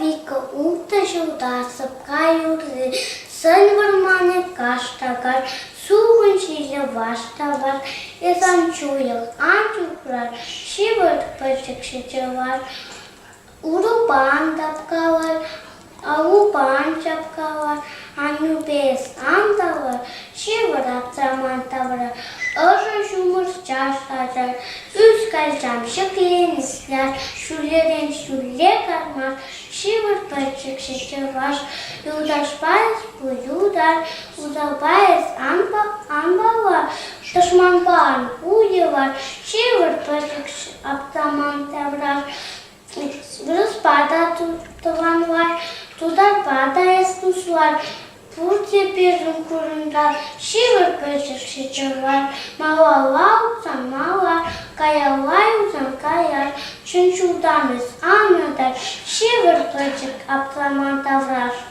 vică, ută și uda, Săpka юрри, săni vărmane caștagar, suhun și jăvaștavar, e sanciuiel, antiucrar, și văd păcic și căvar, urupan tapcavar, aupan çapkavar, anubes antavar, și văd apțamantavar, Ășă șumăr ceaștacar, üskalcam şıklenisler, şulerin şulekarmar, și vârpăcic și căvaș, iudaș paes pu iudar, udau paes ambavar, tășmanpan pujevar, și vârpăcic și aptamantavrar, răspada tăvanvar, tudar pada espusuar, Purție pierdun curândar și vârpăcic și căvar, mauau san mauar, caiauai san caiar, și-n ciudanes amădar și vârpăcic aptamantavrar.